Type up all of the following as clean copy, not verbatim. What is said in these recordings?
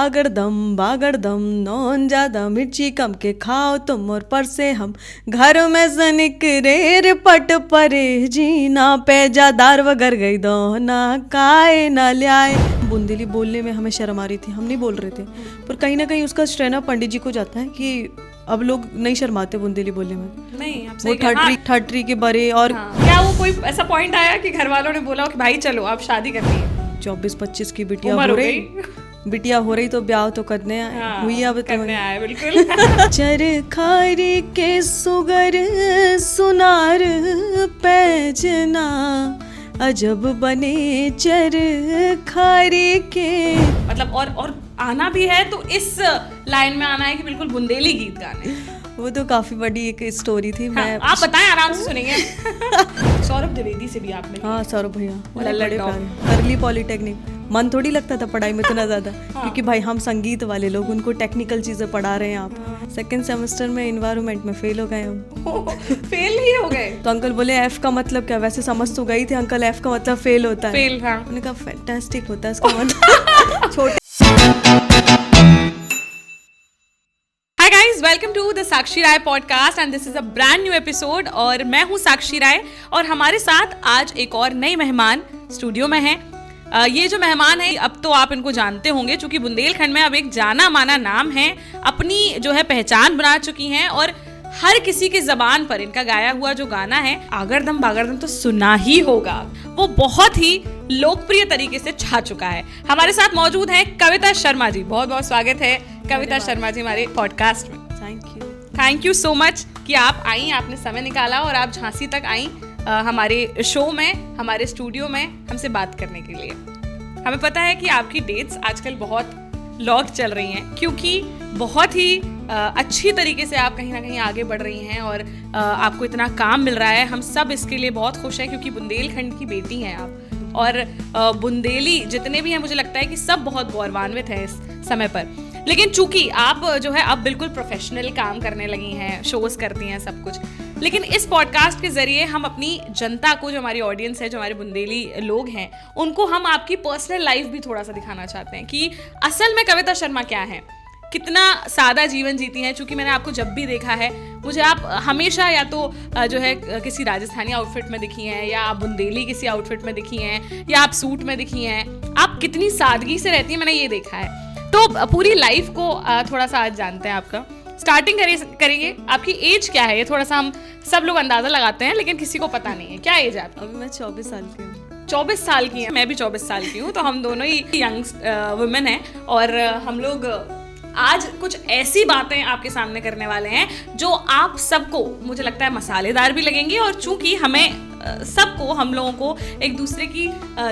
बागड़दम noun ज्यादा मिर्ची कम के खाओ तुम और पर से हम घर में से निकरे रे पट परे जीना पैजादार वगर गई दो ना काय ना ल्याय। बुंदेली बोलने में हमें शर्म आ रही थी, हम नहीं बोल रहे थे, पर कहीं ना कहीं उसका स्ट्रेन पंडित जी को जाता है कि अब लोग नहीं शर्माते बुंदेली बोलने में। नहीं, वो थर्ड ट्री के बरे और क्या वो कोई ऐसा पॉइंट आया कि घर वालों ने बोला कि भाई चलो आप शादी करनी है? 24-25 की बिटिया हो रही तो ब्याह तो करने हुई अब करने आए बिल्कुल। चरखारी के सुगर सुनार पैजना अजब बने चरखारी के। मतलब और आना भी है तो इस लाइन में आना है कि बिल्कुल बुंदेली गीत गाने। वो तो काफी बड़ी एक स्टोरी थी। हाँ, मैं आप बताएं, आराम से सुनेंगे। सौरभ द्विवेदी से भी आपने? हाँ, सौरभ भैया करली पॉलिटेक्निक। मन थोड़ी लगता था पढ़ाई में इतना ज्यादा। हाँ। क्योंकि भाई हम संगीत वाले लोग, उनको टेक्निकल चीजें पढ़ा रहे हैं आप। सेकंड सेमेस्टर में एनवायरनमेंट में फेल हो गए हम। फेल ही हो गए? तो अंकल बोले एफ का मतलब क्या? वैसे समझ तो गई थी अंकल, एफ का मतलब फेल होता है। फेल, हाँ। उन्होंने कहा फैंटास्टिक होता है इसका मतलब। छोटे welcome to the Sakshi Rai podcast and this is a brand new episode. और मैं हूँ साक्षी राय और हमारे साथ आज एक और नई मेहमान स्टूडियो में है। ये जो मेहमान है अब तो आप इनको जानते होंगे, क्योंकि बुंदेलखंड में अब एक जाना माना नाम है, अपनी जो है पहचान बना चुकी हैं और हर किसी की जबान पर इनका गाया हुआ जो गाना है आगरदम बागरदम तो सुना ही होगा, वो बहुत ही लोकप्रिय तरीके से छा चुका है। हमारे साथ मौजूद है कविता शर्मा जी। बहुत बहुत स्वागत है कविता शर्मा जी हमारे पॉडकास्ट में। थैंक यू सो मच कि आप आई, आपने समय निकाला और आप झांसी तक आई हमारे शो में, हमारे स्टूडियो में हमसे बात करने के लिए। हमें पता है कि आपकी डेट्स आजकल बहुत लॉन्ग चल रही हैं, क्योंकि बहुत ही अच्छी तरीके से आप कहीं ना कहीं आगे बढ़ रही हैं और आपको इतना काम मिल रहा है। हम सब इसके लिए बहुत खुश हैं, क्योंकि बुंदेलखंड की बेटी हैं आप और बुंदेली जितने भी हैं मुझे लगता है कि सब बहुत गौरवान्वित हैं इस समय पर। लेकिन चूंकि आप जो है अब बिल्कुल प्रोफेशनल काम करने लगी हैं, शोज करती हैं, सब कुछ, लेकिन इस पॉडकास्ट के जरिए हम अपनी जनता को, जो हमारी ऑडियंस है, जो हमारे बुंदेली लोग हैं, उनको हम आपकी पर्सनल लाइफ भी थोड़ा सा दिखाना चाहते हैं कि असल में कविता शर्मा क्या है, कितना सादा जीवन जीती हैं। चूंकि मैंने आपको जब भी देखा है, मुझे आप हमेशा या तो जो है किसी राजस्थानी आउटफिट में दिखी हैं, या आप बुंदेली किसी आउटफिट में दिखी हैं, या आप सूट में दिखी हैं। आप कितनी सादगी से रहती हैं, मैंने ये देखा है। तो पूरी लाइफ को थोड़ा सा आज जानते हैं आपका। स्टार्टिंग करेंगे, आपकी एज क्या है? ये थोड़ा सा हम सब लोग अंदाजा लगाते हैं, लेकिन किसी को पता नहीं है। क्या एज है आपकी? अभी मैं 24 साल की हूँ। 24 साल की हैं, मैं भी 24 साल की हूँ, तो हम दोनों ही यंग वुमेन हैं और हम लोग आज कुछ ऐसी बातें आपके सामने करने वाले हैं जो आप सबको, मुझे लगता है, मसालेदार भी लगेंगी। और चूंकि हमें सबको, हम लोगों को एक दूसरे की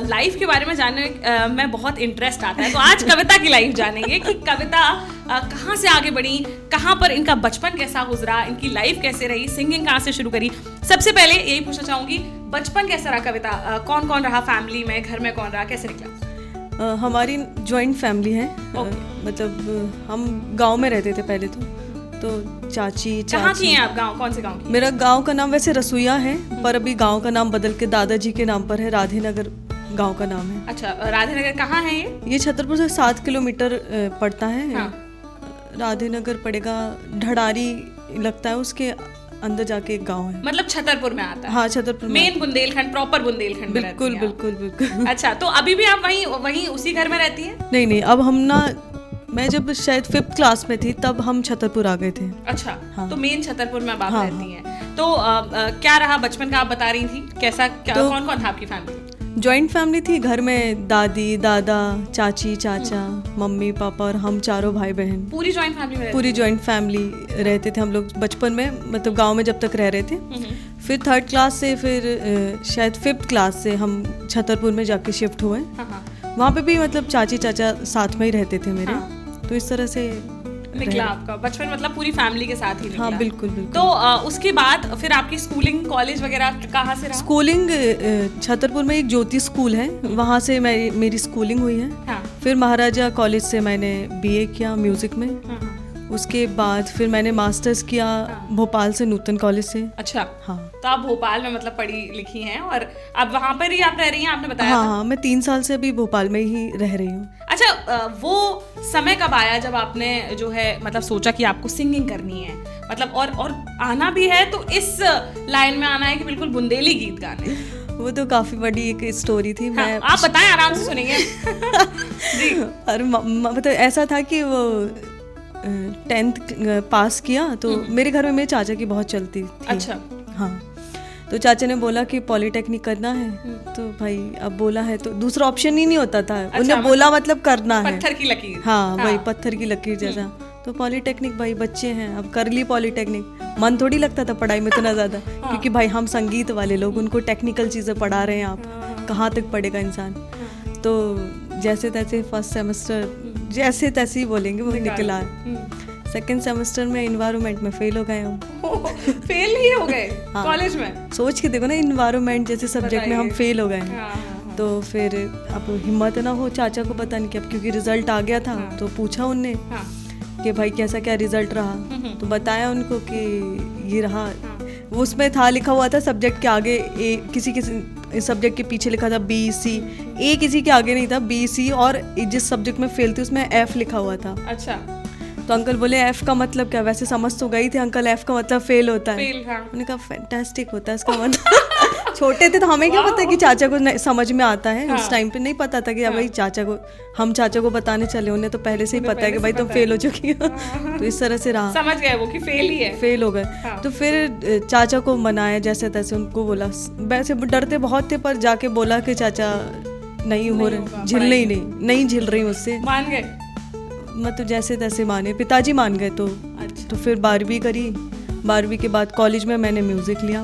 लाइफ के बारे में जानने में बहुत इंटरेस्ट आता है, तो आज कविता की लाइफ जानेंगे कि कविता कहाँ से आगे बढ़ी, कहाँ पर इनका बचपन कैसा गुजरा, इनकी लाइफ कैसे रही, सिंगिंग कहाँ से शुरू करी। सबसे पहले यही पूछना चाहूँगी, बचपन कैसा रहा कविता? कौन कौन रहा फैमिली में, घर में कौन रहा, कैसे निकला? हमारी जॉइंट फैमिली है। मतलब हम गांव में रहते थे पहले तो चाची। कहाँ की हैं आप? गांव कौन से गांव की? मेरा गांव का नाम वैसे रसोइया है, पर अभी गांव का नाम बदल के दादाजी के नाम पर है। राधेनगर गांव का नाम है। अच्छा, राधेनगर कहाँ है ये? छतरपुर से 7 किलोमीटर पड़ता है। हाँ। राधेनगर पड़ेगा, ढड़ारी लगता है, उसके अंदर जाके एक गांव है। मतलब छतरपुर में आता है? हाँ, छतरपुर मेन बुंदेलखंड, प्रॉपर बुंदेलखंड में रहती हैं? बिल्कुल। अच्छा, तो अभी भी आप वहीं उसी घर में रहती हैं? नहीं, अब हम ना, मैं जब शायद 5th क्लास में थी तब हम छतरपुर आ गए थे। अच्छा। हाँ। तो मेन छतरपुर में आप रहती हैं। तो क्या रहा बचपन का? आप बता रही थी कैसा, कौन कौन था आपकी फैमिली? जॉइंट फैमिली थी। घर में दादी, दादा, चाची, चाचा, मम्मी, पापा और हम चारों भाई बहन। पूरी जॉइंट फैमिली में? पूरी जॉइंट फैमिली रहते थे हम लोग बचपन में, मतलब गांव में जब तक रह रहे थे। फिर 3rd क्लास से, फिर शायद 5th क्लास से हम छतरपुर में जाके शिफ्ट हुए। वहाँ पे भी मतलब चाची चाचा साथ में ही रहते थे मेरे। तो इस तरह से निकला आपका बचपन, मतलब पूरी फैमिली के साथ ही निकला। हाँ, बिल्कुल। तो उसके बाद फिर आपकी स्कूलिंग, कॉलेज वगैरह कहाँ से रहा? स्कूलिंग छतरपुर में एक ज्योति स्कूल है, वहाँ से मेरी स्कूलिंग हुई है। हाँ। फिर महाराजा कॉलेज से मैंने BA किया म्यूजिक में। उसके बाद फिर मैंने मास्टर्स किया भोपाल से, नूतन कॉलेज से। अच्छा। हाँ। तो आप भोपाल में मतलब पढ़ी लिखी हैं और अब वहाँ पर ही आप रह रही हैं, आपने बताया? हाँ, मैं 3 साल से अभी भोपाल में ही रह रही हूँ। अच्छा, वो समय कब आया जब आपने जो है मतलब सोचा कि आपको सिंगिंग करनी है, मतलब और आना भी है तो इस लाइन में आना है कि बिल्कुल बुंदेली गीत गाने? वो तो काफी बड़ी एक स्टोरी थी। हाँ, मैं आप बताएं, आराम से सुनेंगे। जी। और मतलब ऐसा था कि वो 10th पास किया तो मेरे घर में मेरे चाचा की बहुत चलती थी। अच्छा। हाँ, तो चाचा ने बोला कि पॉलिटेक्निक करना है, तो भाई अब बोला है तो दूसरा ऑप्शन ही नहीं होता था। अच्छा, उन्हें बोला मतलब करना है, पत्थर की लकीर। हाँ, वही पत्थर की लकीर जैसा। तो पॉलिटेक्निक, भाई बच्चे हैं, अब कर ली पॉलिटेक्निक। मन थोड़ी लगता था पढ़ाई में इतना ज्यादा, क्योंकि भाई हम संगीत वाले लोग, उनको टेक्निकल चीजें पढ़ा रहे हैं, आप कहाँ तक पढ़ेगा इंसान। तो जैसे तैसे फर्स्ट सेमेस्टर जैसे तैसे ही बोलेंगे वो निकला। सेकेंड सेमेस्टर में इन्वायरमेंट में फेल हो गए हम। फेल ही हो गए कॉलेज में? सोच के देखो ना, इन्वायरमेंट जैसे सब्जेक्ट में हम फेल हो गए। तो फिर अब हिम्मत ना हो चाचा को बताने की, अब क्योंकि रिजल्ट आ गया था। तो पूछा उनने कि भाई कैसा क्या रिजल्ट रहा, तो बताया उनको कि ये रहा। वो उसमें था लिखा हुआ था सब्जेक्ट के आगे ए, किसी सब्जेक्ट के पीछे लिखा था BC, ए किसी के आगे नहीं था, BC, और जिस सब्जेक्ट में फेल थी उसमें F लिखा हुआ था। अच्छा। तो अंकल बोले F का मतलब क्या? वैसे समझ तो गई थी अंकल, F का मतलब फेल होता है। फेल, हाँ। उन्होंने कहा फैंटास्टिक होता है इसका मतलब। छोटे थे तो हमें क्या पता कि चाचा को समझ में आता है। उस टाइम पे नहीं पता था कि भाई चाचा को, हम चाचा को बताने चले, उन्हें तो पहले से ही पता है कि भाई तुम फेल हो चुकी हो। तो इस तरह से रहा, समझ गए वो कि फेल ही है, फेल हो गए। तो फिर चाचा को मनाया जैसे तैसे, उनको बोला, वैसे डरते बहुत थे, पर जाके बोला कि चाचा नहीं हो रहे, झिलने ही नहीं झिल रही मुझसे। मान गए? मतलब जैसे तैसे माने, पिताजी मान गए। तो अच्छा। तो फिर 12वीं करी। 12वीं के बाद कॉलेज में मैंने म्यूज़िक लिया।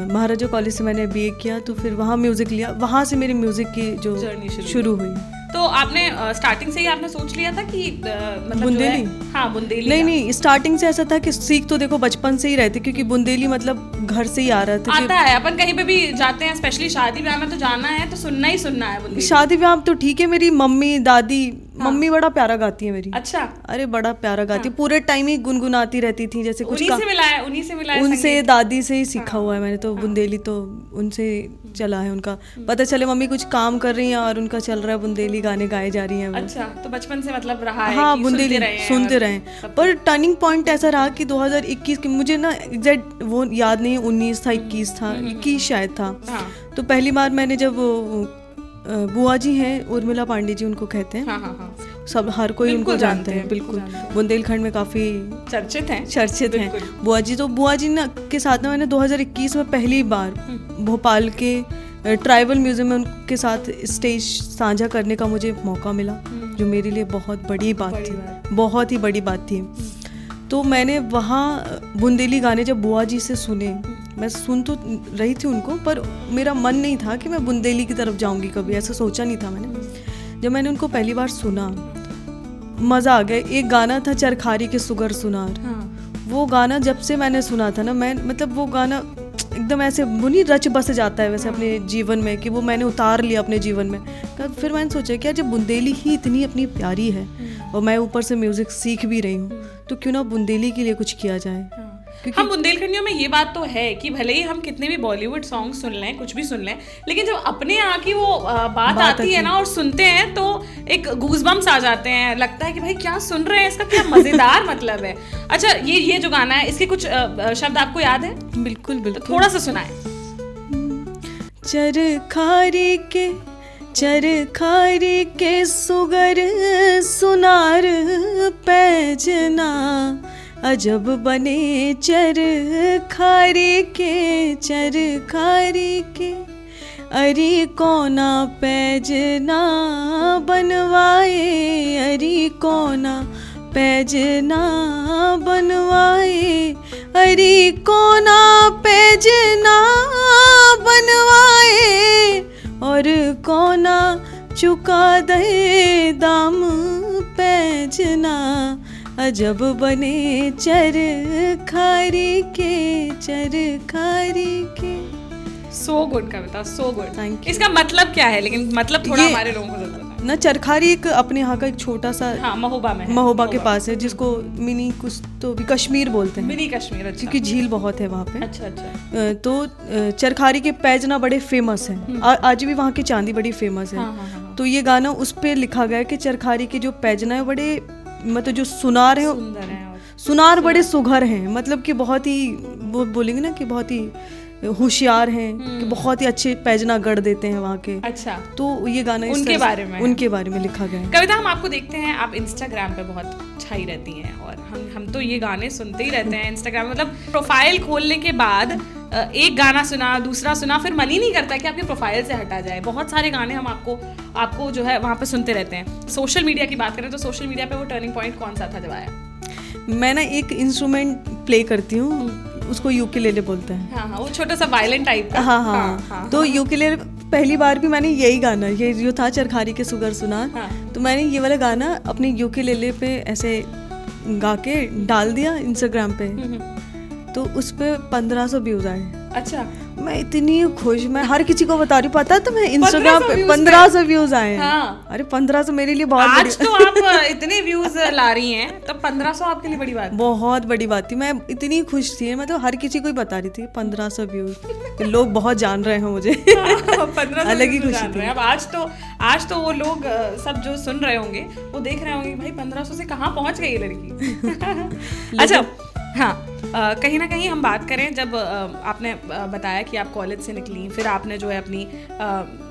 महाराजा कॉलेज से मैंने BA किया, तो फिर वहाँ म्यूज़िक लिया। वहाँ से मेरी म्यूज़िक की जो जर्नी शुरू हुई। तो आपने स्टार्टिंग से ही आपने सोच लिया था कि मतलब बुंदेली? हाँ, बुंदेली। नहीं, स्टार्टिंग से ऐसा था कि सीख तो देखो बचपन से ही रहती, क्योंकि बुंदेली मतलब घर से ही आ रहा था। आता है, अपन कहीं पे भी जाते हैं, स्पेशली शादी ब्याह में तो जाना है तो सुनना ही सुनना है बुंदेली। शादी ब्याह तो ठीक है, मेरी मम्मी दादी, मम्मी बड़ा प्यारा गाती है मेरी। अच्छा। अरे बड़ा प्यारा गाती है, पूरे टाइम ही गुनगुनाती रहती थी, जैसे कुछ उन्हीं से मिला है उनसे दादी से ही सीखा हुआ है मैंने तो। बुंदेली तो उनसे चला है उनका। पता चले मम्मी कुछ काम कर रही हैं और उनका चल रहा है, बुंदेली गाने गाए जा रही हैं। अच्छा, तो बचपन से मतलब रहा है हाँ, कि बुंदेली सुनते रहे। पर टर्निंग पॉइंट ऐसा रहा कि 2021 की, मुझे ना एग्जैक्ट वो याद नहीं, 19 था 21 था, 21 शायद था। तो पहली बार मैंने जब बुआ जी हैं उर्मिला पांडे जी, उनको कहते हैं, सब हर कोई उनको जानते हैं, बिल्कुल बुंदेलखंड में काफी चर्चित हैं बुआ जी। तो बुआ जी के साथ ना मैंने 2021 में पहली बार भोपाल के ट्राइबल म्यूजियम में उनके साथ स्टेज साझा करने का मुझे मौका मिला, जो मेरे लिए बहुत बड़ी बात थी, बहुत ही बड़ी बात थी। तो मैंने वहाँ बुंदेली गाने जब बुआ जी से सुने, मैं सुन तो रही थी उनको, पर मेरा मन नहीं था कि मैं बुंदेली की तरफ जाऊंगी कभी, ऐसा सोचा नहीं था मैंने। जब मैंने उनको पहली बार सुना, मज़ा आ गया। एक गाना था चरखारी के सुगर सुनार, वो गाना जब से मैंने सुना था ना, मैं मतलब वो गाना एकदम ऐसे वो नहीं रच बस जाता है वैसे अपने जीवन में, कि वो मैंने उतार लिया अपने जीवन में। फिर मैंने सोचा कि जब बुंदेली ही इतनी अपनी प्यारी है और मैं ऊपर से म्यूजिक सीख भी रही हूँ, तो क्यों ना बुंदेली के लिए कुछ किया जाए। हम बुंदेलखंडियों में ये बात तो है कि भले ही हम कितने भी बॉलीवुड सॉन्ग सुन लें, कुछ भी सुन लें, लेकिन जब अपने यहाँ की वो बात आती है ना और सुनते हैं तो एक गूज़बम्स आ जाते हैं, लगता है कि भाई क्या सुन रहे हैं, इसका क्या मजेदार मतलब है। अच्छा, ये जो गाना है, इसके कुछ शब्द आपको याद है? बिल्कुल बिल्कुल, तो थोड़ा सा सुनाए। चरखारी के सुगर सुनार पैजना, अजब बने चरखारी के अरी कोना पैजना बनवाए, अरी कोना पैजना बनवाए, अरी कोना पैजना बनवाए, और कोना चुका दे दाम पैजना, अजब बने चरखारी के। So good Kavita, so good. Thank you. इसका मतलब क्या है, लेकिन मतलब थोड़ा हमारे लोगों को जरूरत है ना। चरखारी एक अपने यहाँ का एक छोटा सा, हाँ, महोबा के पास है, जिसको मिनी कुछ तो भी कश्मीर बोलते हैं, मिनी कश्मीर। अच्छा। क्योंकि झील बहुत है वहाँ पे। अच्छा। तो चरखारी के पैजना बड़े फेमस हैं, आज भी वहाँ की चांदी बड़ी फेमस है। तो ये गाना उस पे लिखा गया है कि चरखारी के जो पैजना है बड़े मतलब जो सुनार है सुंदर है और सुनार बड़े सुघर हैं, मतलब कि बहुत ही वो बोलेंगे ना कि बहुत ही होशियार हैं, कि बहुत ही अच्छे पैजना गढ़ देते हैं वहाँ के। अच्छा, तो ये गाना इस उनके तरह से बारे में उनके बारे में लिखा गया है। कविता, हम आपको देखते हैं आप इंस्टाग्राम पे बहुत छाई रहती हैं और हम तो ये गाने सुनते ही रहते हैं इंस्टाग्राम, मतलब प्रोफाइल खोलने के बाद एक गाना सुना, दूसरा सुना, फिर मन ही नहीं करता कि आपके प्रोफाइल से हटा जाए। बहुत सारे गाने हम आपको जो है वहाँ पे सुनते रहते हैं। सोशल मीडिया की बात करें तो सोशल मीडिया पे वो टर्निंग पॉइंट कौन सा था जब आया? मैं ना एक इंस्ट्रूमेंट प्ले करती हूँ, उसको यूकेलेले बोलते हैं। हाँ, वो छोटा सा वायलेंट टाइप का। हाँ। तो यूकेलेले पहली बार भी मैंने यही गाना, ये जो था चरखारी के सुगर सुनार, तो मैंने ये वाला गाना अपने यूकेलेले पे ऐसे गा के डाल दिया इंस्टाग्राम पे, तो उस पे 1500 व्यूज आए। अच्छा, मैं इतनी खुश, मैं हर किसी को बता रही, पता तो मैं इंस्टाग्राम पे 1500 व्यूज आए हैं। हाँ। अरे 1500 मेरे लिए बहुत आज तो आप इतने व्यूज ला रही हैं, तब 1500 आपके लिए बड़ी बात? बहुत बड़ी बात थी, मैं इतनी खुश थी, मतलब हर किसी को ही बता रही थी 1500 व्यूज। लोग बहुत जान रहे हैं मुझे। 1500 अलग ही खुशी थी। अब आज तो वो लोग सब जो सुन रहे होंगे वो देख रहे होंगे भाई 1500 से कहाँ पहुंच गई ये लड़की। अच्छा, हाँ, कहीं ना कहीं हम बात करें, जब आपने बताया कि आप कॉलेज से निकली, फिर आपने जो है अपनी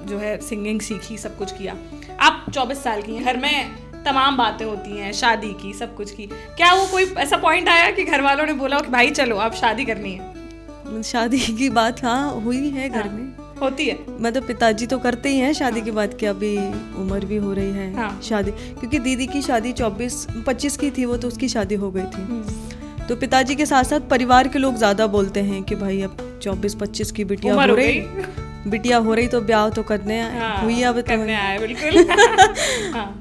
जो है सिंगिंग सीखी, सब कुछ किया, आप 24 साल की हैं, घर में तमाम बातें होती हैं, शादी की, सब कुछ की, क्या वो कोई ऐसा पॉइंट आया कि घर वालों ने बोला कि भाई चलो अब शादी करनी है? शादी की बात हाँ हुई है, घर में होती है, मतलब पिताजी तो करते ही हैं शादी के बाद कि अभी उम्र भी हो रही है शादी, क्योंकि दीदी की शादी 24-25 की थी, वो तो उसकी शादी हो गई थी। तो पिताजी के साथ साथ परिवार के लोग ज्यादा बोलते हैं कि भाई अब 24-25 की बिटिया हो रही तो ब्याह तो करने हुई अब करने आए, बिल्कुल।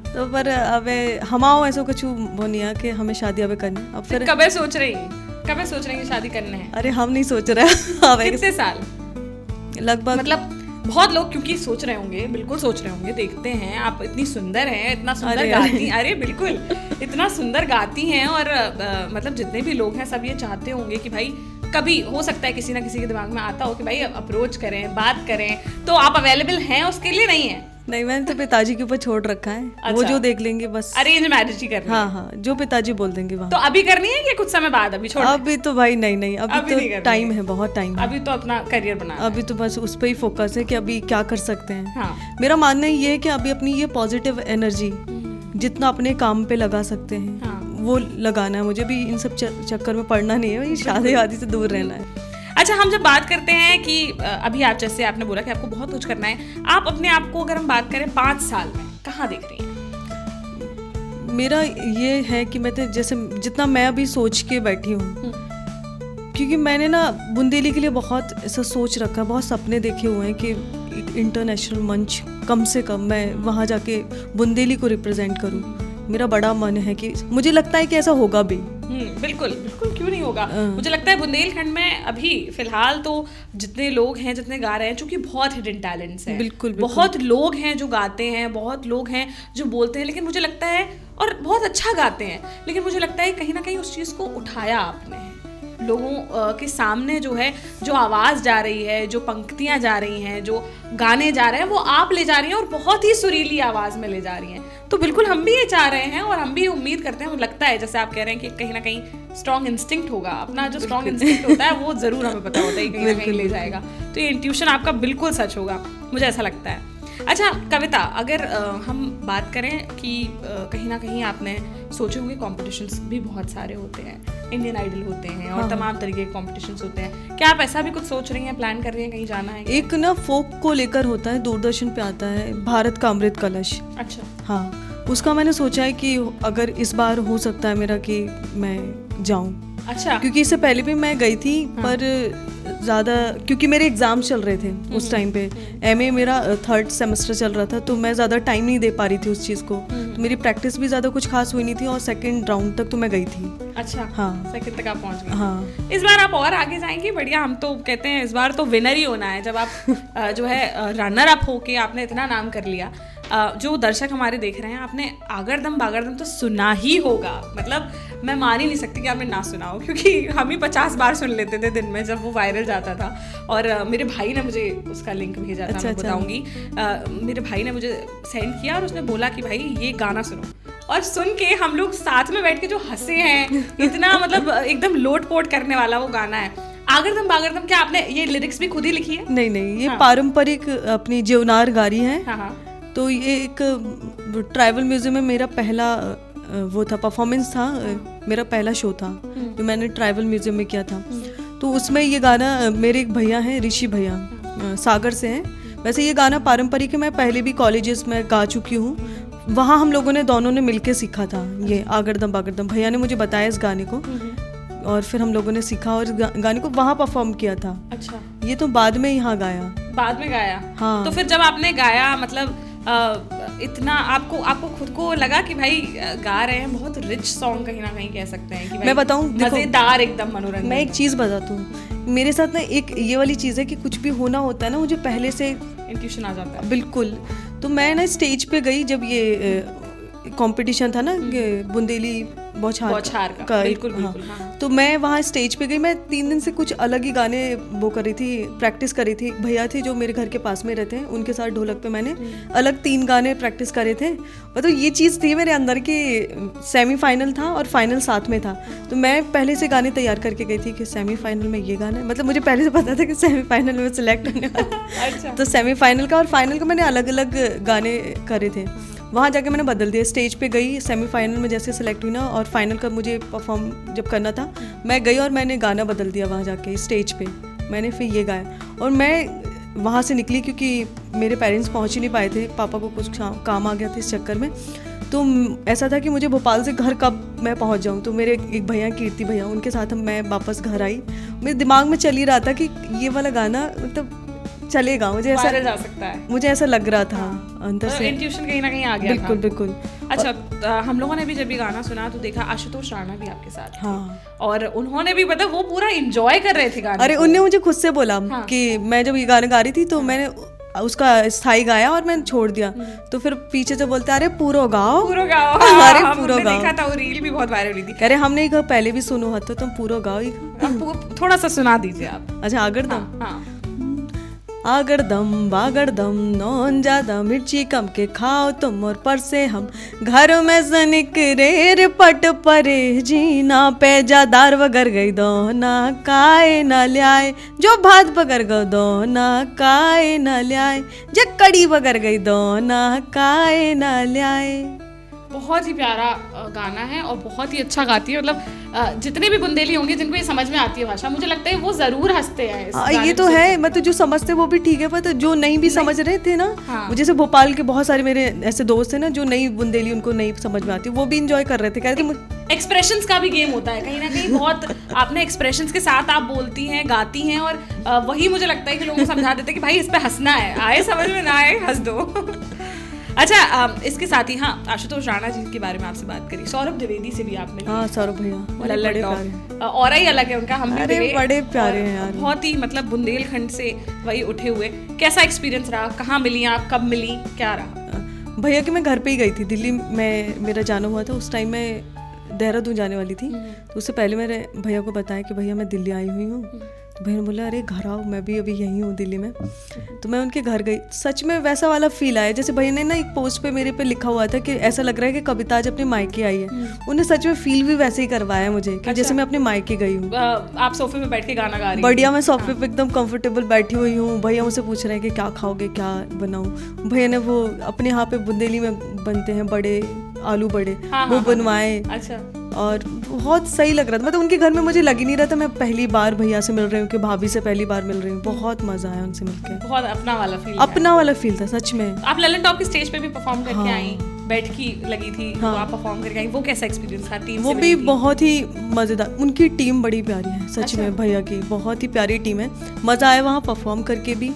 तो पर अब हमाओ ऐसा कुछ वो नहीं है कि हमें शादी अब करनी। अब फिर कब सोच रही कि शादी करने है? अरे हम नहीं सोच रहे। कितने साल लगभग? मतलब बहुत लोग क्योंकि सोच रहे होंगे, बिल्कुल सोच रहे होंगे, देखते हैं आप इतनी सुंदर हैं, इतना सुंदर गाती, अरे बिल्कुल इतना सुंदर गाती हैं, और मतलब जितने भी लोग हैं सब ये चाहते होंगे कि भाई कभी हो सकता है किसी ना किसी के दिमाग में आता हो कि भाई अप्रोच करें, बात करें, तो आप अवेलेबल हैं उसके लिए? नहीं है? नहीं, मैंने तो पिताजी के ऊपर छोड़ रखा है। अच्छा। वो जो देख लेंगे बस। अरेंज मैरिज ही करनी है? हाँ, जो पिताजी बोल देंगे वहाँ। तो अभी करनी है कि कुछ समय बाद? अभी छोड़? अभी तो भाई नहीं, अभी तो टाइम है, बहुत टाइम है। अभी तो अपना करियर बनाना है। अभी तो बस उस पर ही फोकस है कि अभी क्या कर सकते हैं। हाँ। मेरा मानना ये है कि अभी अपनी ये पॉजिटिव एनर्जी जितना अपने काम पे लगा सकते हैं वो लगाना है। मुझे भी इन सब चक्कर में पड़ना नहीं है, शादी वादी से दूर रहना है। अच्छा, हम जब बात करते हैं कि अभी आप जैसे आपने बोला कि आपको बहुत कुछ करना है, आप अपने आप को अगर हम बात करें 5 साल में कहाँ देख रही हैं? मेरा ये है कि मैं तो जैसे जितना मैं अभी सोच के बैठी हूँ, क्योंकि मैंने ना बुंदेली के लिए बहुत ऐसा सोच रखा है, बहुत सपने देखे हुए हैं कि इंटरनेशनल मंच कम से कम मैं वहाँ जाके बुंदेली को रिप्रेजेंट करूँ। मेरा बड़ा मन है कि मुझे लगता है कि ऐसा होगा भी। बिल्कुल, क्यों नहीं होगा। मुझे लगता है बुंदेलखंड में अभी फिलहाल तो जितने लोग हैं, जितने गा रहे हैं, चूंकि बहुत हिडन टैलेंट्स हैं, बिल्कुल। बहुत लोग हैं जो गाते हैं, बहुत लोग हैं जो बोलते हैं, लेकिन मुझे लगता है, और बहुत अच्छा गाते हैं, लेकिन मुझे लगता है कहीं ना कहीं उस चीज़ को उठाया आपने, लोगों के सामने जो है, जो आवाज़ जा रही है, जो पंक्तियाँ जा रही हैं, जो गाने जा रहे हैं, वो आप ले जा रही हैं और बहुत ही सुरीली आवाज़ में ले जा रही हैं। तो बिल्कुल हम भी ये चाह रहे हैं और हम भी उम्मीद करते हैं, मुझे लगता है जैसे आप कह रहे हैं कि कहीं ना कहीं स्ट्रॉन्ग इंस्टिंक्ट होगा, अपना जो स्ट्रॉन्ग इंस्टिंक्ट होता है वो ज़रूर हमें पता होता है कहीं ना कहीं ले जाएगा। तो ये इंट्यूशन आपका बिल्कुल सच होगा, मुझे ऐसा लगता है। अच्छा कविता, अगर हम बात करें कि कहीं ना कहीं आपने सोचे होंगे कॉम्पिटिशन्स भी बहुत सारे होते हैं, इंडियन आइडल होते हैं और तमाम तरीके के कॉम्पिटिशन्स होते हैं, क्या आप ऐसा भी कुछ सोच रही हैं, प्लान कर रही हैं, कहीं जाना है? एक ना फोक को लेकर होता है, दूरदर्शन पे आता है, भारत का अमृत कलश। अच्छा। हाँ, उसका मैंने सोचा है कि अगर इस बार हो सकता है मेरा कि मैं जाऊँ। अच्छा। क्योंकि इससे पहले भी मैं गई थी, पर ज़्यादा क्योंकि मेरे एग्ज़ाम चल रहे थे उस टाइम पे, MA मेरा 3rd सेमेस्टर चल रहा था, तो मैं ज़्यादा टाइम नहीं दे पा रही थी उस चीज़ को, तो मेरी प्रैक्टिस भी ज़्यादा कुछ खास हुई नहीं थी, और 2nd राउंड तक तो मैं गई थी। अच्छा। हाँ, 2nd तक आप पहुँच गई। हाँ। इस बार आप और आगे जाएंगी? बढ़िया, हम तो कहते हैं इस बार तो विनर ही होना है। जब आप जो है रनर अप होके आपने इतना नाम कर लिया, जो दर्शक हमारे देख रहे हैं, आपने आगरदम बागरदम तो सुना ही होगा, मतलब मैं मान ही नहीं सकती कि आपने ना सुना हो, क्योंकि हम ही 50 बार सुन लेते थे दिन में जब वो वायरल जाता था। और मेरे भाई ने मुझे उसका लिंक भेजा था, मैं बताऊंगी। मेरे भाई ने मुझे सेंड किया और उसने बोला कि भाई ये गाना सुनो, और सुन के हम लोग साथ में बैठ के जो हंसे हैं, इतना मतलब एकदम लोट पोट करने वाला वो गाना है आगरदम बागरदम। क्या आपने ये लिरिक्स भी खुद ही लिखी है? नहीं, ये पारंपरिक अपनी जेवनार गारी है। तो ये एक ट्राइबल म्यूजियम में मेरा पहला वो था, परफॉर्मेंस था, मेरा पहला शो था जो मैंने ट्राइबल म्यूजियम में किया था। तो उसमें ये गाना, मेरे एक भैया हैं, ऋषि भैया, सागर से हैं। वैसे ये गाना पारंपरिक है, मैं पहले भी कॉलेजेस में गा चुकी हूँ। वहाँ हम लोगों ने दोनों ने मिलके सीखा था ये आगरदम बागरदम। भैया ने मुझे बताया इस गाने को और फिर हम लोगों ने सीखा और गाने को वहाँ परफॉर्म किया था। अच्छा, ये तो बाद में यहाँ गाया। बाद में गाया? हाँ। तो फिर जब आपने गाया, मतलब इतना आपको खुद को लगा कि भाई गा रहे हैं बहुत रिच सॉन्ग, कहीं ना कहीं कह सकते हैं कि भाई मैं बताऊं, मजेदार, एकदम मनोरंजन। मैं एक चीज बताता हूँ, मेरे साथ ना एक ये वाली चीज है कि कुछ भी होना होता है ना, मुझे पहले से इंट्यूशन आ जाता है। बिल्कुल। तो मैं ना स्टेज पे गई जब ये कंपटीशन था ना, बुंदेली बौछार का, बिल्कुल। हाँ। तो मैं वहाँ स्टेज पे गई। मैं 3 दिन से कुछ अलग ही गाने वो कर रही थी, प्रैक्टिस कर रही थी। भैया थे जो मेरे घर के पास में रहते हैं, उनके साथ ढोलक पे मैंने अलग 3 गाने प्रैक्टिस करे थे। मतलब ये चीज़ थी मेरे अंदर की, सेमीफाइनल था और फाइनल साथ में था। तो मैं पहले से गाने तैयार करके गई थी कि सेमीफाइनल में ये गाना है, मतलब मुझे पहले से पता था कि सेमीफाइनल में सिलेक्ट होने वाला। अच्छा। तो सेमीफाइनल का और फाइनल का मैंने अलग अलग गाने करे थे। वहाँ जाके मैंने बदल दिया, स्टेज पे गई, सेमीफाइनल में जैसे सेलेक्ट हुई ना और फाइनल का मुझे परफॉर्म जब करना था, मैं गई और मैंने गाना बदल दिया वहाँ जाके स्टेज पे। मैंने फिर ये गाया और मैं वहाँ से निकली क्योंकि मेरे पेरेंट्स पहुँच ही नहीं पाए थे, पापा को कुछ काम आ गया था इस चक्कर में। तो ऐसा था कि मुझे भोपाल से घर कब मैं पहुँच जाऊँ। तो मेरे एक भैया, कीर्ति भैया, उनके साथ मैं वापस घर आई। मेरे दिमाग में चल ही रहा था कि ये वाला गाना मतलब चलेगा, मुझे ऐसा जा सकता है, मुझे ऐसा लग रहा था अंदर से। इंट्यूशन कहीं ना कहीं आ गया। बिल्कुल बिल्कुल। अच्छा, हम लोगों ने भी जब ये गाना सुना तो देखा आशुतोष राणा भी आपके साथ। हाँ। और उन्होंने भी, मतलब वो पूरा एंजॉय कर रहे थे गाने। अरे उनने मुझे खुद से बोला कि मैं जब ये गाना गा रही थी तो मैंने उसका स्थाई गाया और मैंने छोड़ दिया। तो फिर पीछे से बोलते अरे पूरा गाओ। अरे पूरा गाओ। देखा था वो रील भी बहुत वायरल हुई थी। अरे हमने कहा पहले भी सुनो तो तुम पूरा गाओ ही। थोड़ा सा सुना दीजिए आप। अच्छा, आगरदम। हाँ। आगरदम बागरदम, नौन ज्यादा मिर्ची कम के खाओ तुम और पर से हम, घर में जनिक रेर पट परे जीना पैजा दार वगर गई दो ना काए ना ल्याए, जो भात बगर गो दो ना काए ना ल्याए, जब कड़ी बगर गई दो ना काए ना ल्याए। बहुत ही प्यारा गाना है और बहुत ही अच्छा गाती है। मतलब जितने भी बुंदेली होंगे जिनको ये समझ में आती है भाषा, मुझे लगता है वो जरूर हंसते हैं। ये तो है, मतलब जो समझते वो भी ठीक है, पर जो नहीं भी समझ रहे थे ना, जैसे भोपाल के बहुत सारे मेरे ऐसे दोस्त हैं ना जो नई बुंदेली उनको नहीं समझ में आती, वो भी इंजॉय कर रहे थे। कहते एक्सप्रेशंस का भी गेम होता है कहीं ना कहीं, बहुत आपने एक्सप्रेशंस के साथ आप बोलती हैं, गाती हैं, और वही मुझे लगता है कि लोगों को समझा देते हैं कि भाई इस पे हंसना है, आए समझ में ना आए हंस दो। अच्छा, इसके साथ ही आशुतोष राणा जी के बारे में आपसे बात करी, सौरभ द्विवेदी से भी आपने। हाँ, सौरभ भैया और ही अलग है उनका, हम भी बड़े प्यारे हैं यार, बहुत ही मतलब बुंदेलखंड से वही उठे हुए। कैसा एक्सपीरियंस रहा, कहाँ मिली आप, कब मिली, क्या रहा? भैया के मैं घर पे ही गई थी, दिल्ली में मेरा जाना हुआ था, उस टाइम मैं देहरादून जाने वाली थी। तो उससे पहले मेरे भैया को बताया कि भैया मैं दिल्ली आई हुई हूँ। तो भैया ने बोला अरे घर आओ, मैं भी अभी यहीं हूँ दिल्ली में। तो मैं उनके घर गई, सच में वैसा वाला फील आया जैसे भैया ने ना एक पोस्ट पे मेरे पे लिखा हुआ था कि ऐसा लग रहा है कि कविता आज अपने मायके आई है। उन्हें सच में फील भी वैसे ही करवाया मुझे कि अच्छा, जैसे मैं अपने मायके गई हूँ। आप सोफे पे बैठ के गाना गा रही हैं? बढ़िया, मैं सोफे पे एकदम कंफर्टेबल बैठी हुई हूँ। भैया मुझसे पूछ रहे हैं कि क्या खाओगे, क्या बनाऊँ। भैया ने वो अपने यहाँ पे बुंदेली में बनते हैं बड़े आलू बड़े, वो बनवाए। अच्छा। और बहुत सही लग रहा था, मतलब उनके घर में मुझे लग ही नहीं रहा था मैं पहली बार भैया से मिल रही हूँ कि भाभी से पहली बार मिल रही हूँ। बहुत मजा आया उनसे मिलकर, बहुत अपना वाला फील था सच में। आप ललन टॉप की स्टेज पे भी परफॉर्म करके आई, बैठकी लगी थी, वो आप परफॉर्म करके आई, वो कैसा एक्सपीरियंस था? टीम वो भी बहुत ही मजेदार, उनकी टीम बड़ी प्यारी है सच में, भैया की बहुत ही प्यारी टीम है। मजा आया वहाँ परफॉर्म करके भी,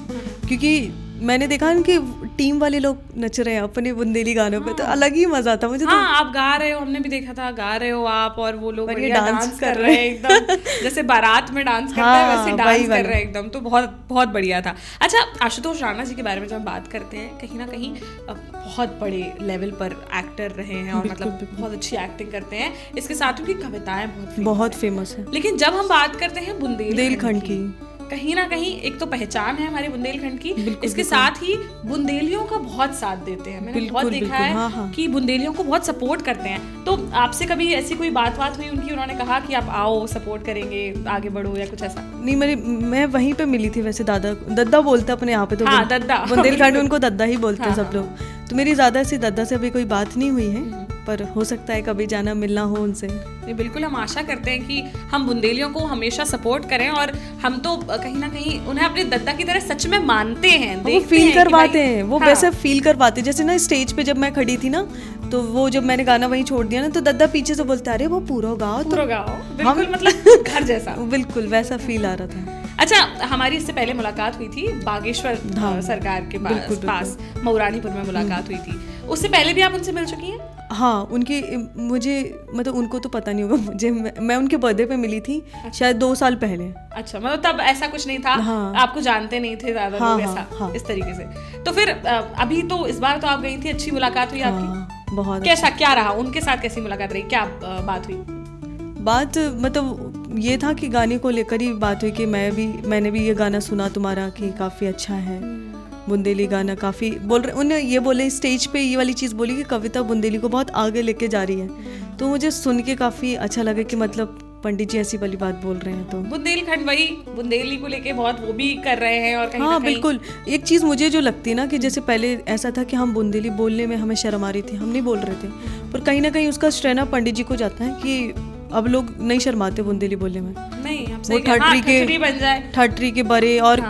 क्योंकि मैंने देखा कि टीम वाले लोग नच रहे हैं अपने बुंदेली गानों पे, तो अलग ही मजा था मुझे। हाँ, आप गा रहे हो, हमने भी देखा था, गा रहे हो आप, और वो लोग बढ़िया डांस कर रहे हैं एकदम जैसे बारात में डांस करते हैं वैसे डांस कर रहे हैं एकदम, तो बहुत बहुत बढ़िया था। अच्छा, आशुतोष राणा जी के बारे में जब हम बात करते हैं, कहीं ना कहीं बहुत बड़े लेवल पर एक्टर रहे हैं और मतलब बहुत अच्छी एक्टिंग करते हैं, इसके साथ उनकी कविताएं बहुत फेमस है। लेकिन जब हम बात करते हैं बुंदेलखंड की, कहीं ना कहीं एक तो पहचान है हमारी बुंदेलखंड की, इसके साथ ही बुंदेलियों का बहुत साथ देते हैं। मैंने बहुत देखा है कि बुंदेलियों को बहुत सपोर्ट करते हैं। तो आपसे कभी ऐसी कोई बात हुई उनकी, उन्होंने कहा कि आप आओ सपोर्ट करेंगे, आगे बढ़ो, या कुछ ऐसा? नहीं, मैं वहीं पे मिली थी वैसे। दद्दा बोलते अपने यहाँ पे, तो हाँ, दद्दा, बुंदेलखंड में उनको दद्दा ही बोलते हैं सब लोग। तो मेरी ज्यादा ऐसी दद्दा से अभी कोई बात नहीं हुई है, पर हो सकता है कभी जाना मिलना हो उनसे। बिल्कुल, हम आशा करते हैं कि हम बुंदेलियों को हमेशा सपोर्ट करें, और हम तो कहीं ना कहीं उन्हें अपने दद्दा की तरह सच में मानते हैं, वो फील करवाते हैं, वो वैसे फील करवाते हैं। जैसे ना स्टेज पे जब मैं खड़ी थी ना, तो वो जब मैंने गाना वहीं छोड़ दिया ना, तो दद्दा पीछे से बोलते, अरे वो पूरा गाओ, बिल्कुल मतलब घर जैसा। बिल्कुल वैसा फील आ रहा था। अच्छा, हमारी इससे पहले मुलाकात हुई थी बागेश्वर सरकार के पास मऊरानीपुर में मुलाकात हुई थी। उससे पहले भी आप उनसे मिल चुकी हैं? हाँ, उनकी मुझे मतलब उनको तो पता नहीं होगा, मुझे मैं उनके बर्थडे पे मिली थी। शायद 2 साल पहले। अच्छा, मतलब तब ऐसा कुछ नहीं था। हाँ, आपको जानते नहीं थे ज्यादा लोग ऐसा, इस तरीके से। तो फिर अभी तो इस बार तो आप गई थी, अच्छी मुलाकात हुई आपकी? बहुत। कैसा क्या रहा उनके साथ, कैसी मुलाकात रही, क्या बात हुई? बात मतलब ये था कि गाने को लेकर ही बात हुई कि मैंने भी ये गाना सुना तुम्हारा कि काफ़ी अच्छा है, बुंदेली गाना काफ़ी बोल रहे। उन्हें ये बोले स्टेज पे, ये वाली चीज़ बोली कि कविता बुंदेली को बहुत आगे लेके जा रही है। तो मुझे सुन के काफ़ी अच्छा लगा कि मतलब पंडित जी ऐसी वाली बात बोल रहे हैं। तो बुंदेलखंड वही बुंदेली को लेके बहुत वो भी कर रहे हैं, और कहीं हाँ बिल्कुल। एक चीज़ मुझे जो लगती है ना, कि जैसे पहले ऐसा था कि हम बुंदेली बोलने में हमें शर्म आ रही थी, हम नहीं बोल रहे थे, पर कहीं ना कहीं उसका श्रेय पंडित जी को जाता है कि अब लोग नहीं शर्माते बुंदेली बोलने में। नहीं, वो ठटरी के बड़े और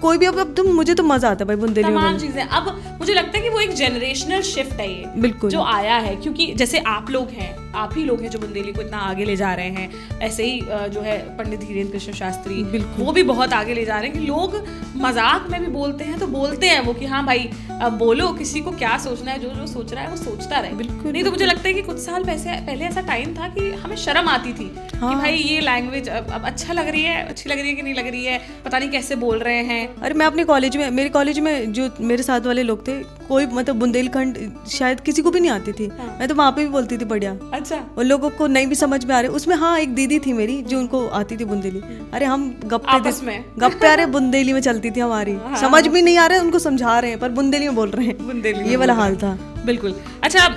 कोई भी अब तुम, मुझे तो मजा आता है भाई बुंदेली में तमाम चीजें। अब मुझे लगता है कि वो एक जनरेशनल शिफ्ट है ये, बिल्कुल, जो आया है, क्योंकि जैसे आप लोग हैं, आप ही लोग हैं जो बुंदेली को इतना आगे ले जा रहे हैं। ऐसे ही जो है पंडित धीरेन्द्र कृष्ण शास्त्री, वो भी बहुत आगे ले जा रहे हैं कि लोग मजाक में भी बोलते हैं, तो बोलते हैं वो कि हाँ भाई अब बोलो, किसी को क्या सोचना है, जो सोच रहा है वो सोचता रहे। बिल्कुल नहीं, तो मुझे लगता है कि कुछ साल पहले ऐसा टाइम था कि हमें शर्म आती थी कि भाई ये लैंग्वेज अब अच्छी लग रही है कि नहीं लग रही है, पता नहीं कैसे बोल रहे हैं। अरे मैं अपने कॉलेज में, मेरे कॉलेज में जो मेरे साथ वाले लोग थे, कोई मतलब बुंदेलखंड शायद किसी को भी नहीं आती थी। मैं तो वहाँ पे भी बोलती थी बढ़िया। अच्छा, उन लोगों को नहीं भी समझ में आ रहे। उसमें हाँ एक दीदी थी मेरी जो उनको आती थी बुंदेली। अरे हम गप्पे आ रहे बुंदेली में चलती थी हमारी, समझ भी नहीं आ रहे, उनको समझा रहे हैं पर बुंदेली में बोल रहे हैं, बुंदेली ये वाला हाल था। बिल्कुल। अच्छा,